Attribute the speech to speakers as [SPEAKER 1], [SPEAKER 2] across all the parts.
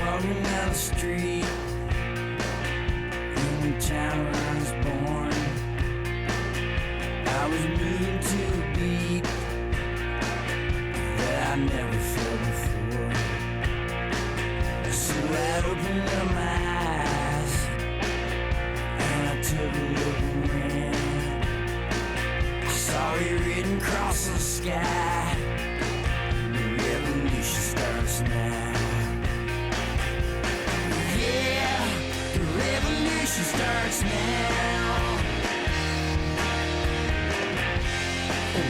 [SPEAKER 1] walking down the street in the town where I was born. I was moving to a beat that I never felt before. So I opened up my eyes and I took a look around. I saw you written across the sky. The revolution starts now. Yeah, the revolution starts now.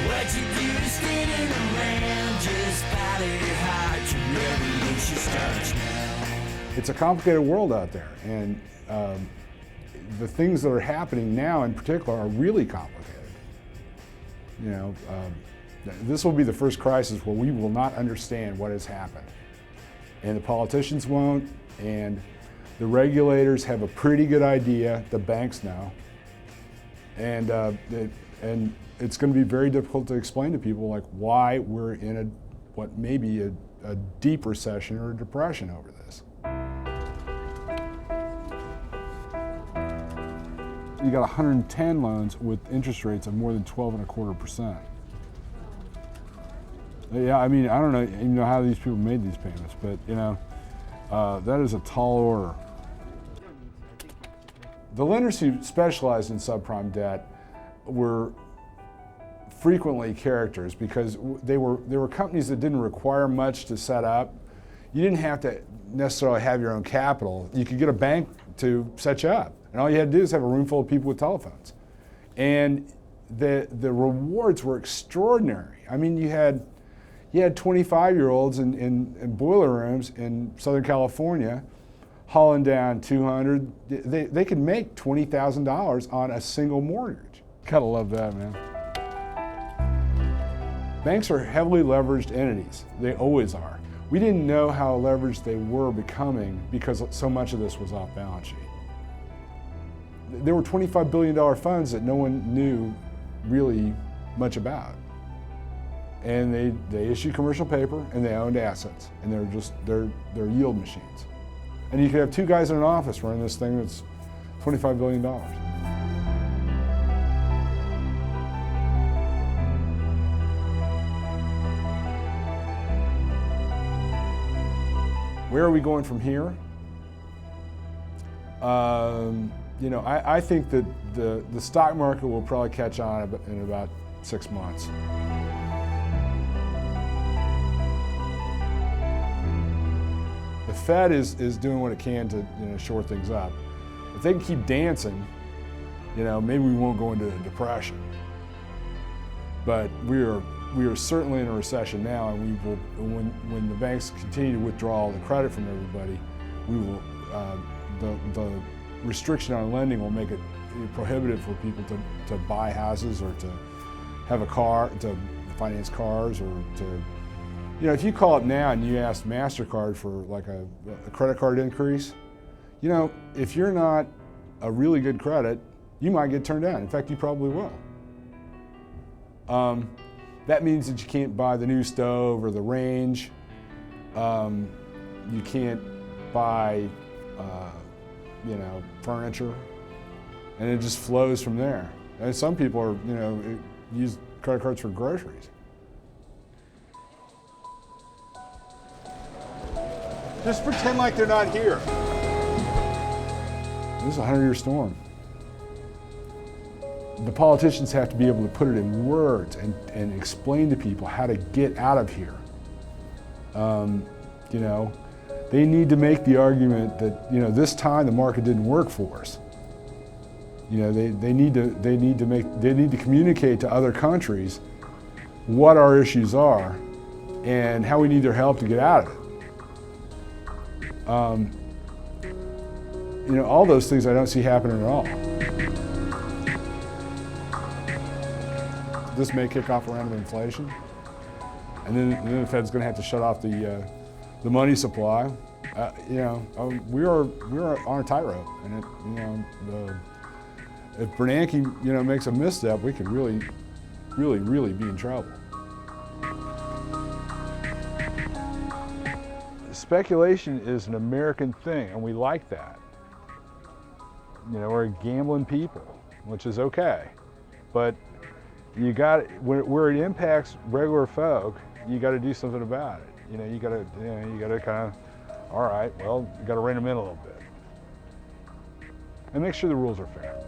[SPEAKER 1] What you do is standing around, just follow your heart. Your revolution starts now.
[SPEAKER 2] It's a complicated world out there, and the things that are happening now in particular are really complicated. You know, this will be the first crisis where we will not understand what has happened. And the politicians won't, and the regulators have a pretty good idea, the banks know. And it's going to be very difficult to explain to people like why we're in what may be a deep recession or a depression over this. You got 110 loans with interest rates of more than 12.25%. Yeah, I mean, I don't know how these people made these payments, but you know, that is a tall order. The lenders who specialized in subprime debt were frequently characters because they were companies that didn't require much to set up. You didn't have to necessarily have your own capital. You could get a bank to set you up, and all you had to do is have a room full of people with telephones. And the rewards were extraordinary. I mean, you had 25-year-olds in boiler rooms in Southern California hauling down 200. They could make $20,000 on a single mortgage. Gotta love that, man. Banks are heavily leveraged entities. They always are. We didn't know how leveraged they were becoming because so much of this was off balance sheet. There were $25 billion funds that no one knew really much about. And they issued commercial paper and they owned assets, and they're yield machines. And you could have two guys in an office running this thing that's $25 billion. Where are we going from here? You know, I think that the stock market will probably catch on in about 6 months. The Fed is doing what it can to shore things up. If they can keep dancing, maybe we won't go into a depression. But we are certainly in a recession now, and we will, when the banks continue to withdraw the credit from everybody, we will the restriction on lending will make it prohibitive for people to buy houses or to have a car, to finance cars, or to, if you call up now and you ask MasterCard for like a credit card increase, if you're not a really good credit, you might get turned down. In fact, you probably will. That means that you can't buy the new stove or the range. You can't buy, furniture, and it just flows from there. And some people are, use credit cards for groceries.
[SPEAKER 3] Just pretend like they're not here.
[SPEAKER 2] This is a 100-year storm. The politicians have to be able to put it in words and explain to people how to get out of here. They need to make the argument that this time the market didn't work for us. They need to communicate to other countries what our issues are and how we need their help to get out of it. All those things I don't see happening at all. This may kick off a round of inflation, and then the Fed's going to have to shut off the money supply. We are on a tightrope, and if Bernanke makes a misstep, we could really be in trouble. speculation is an American thing, and we like that. You know, we're gambling people, which is okay. But you got where it impacts regular folk, you got to do something about it. You know, you got to kind of, all right, well, you got to rein them in a little bit, and make sure the rules are fair.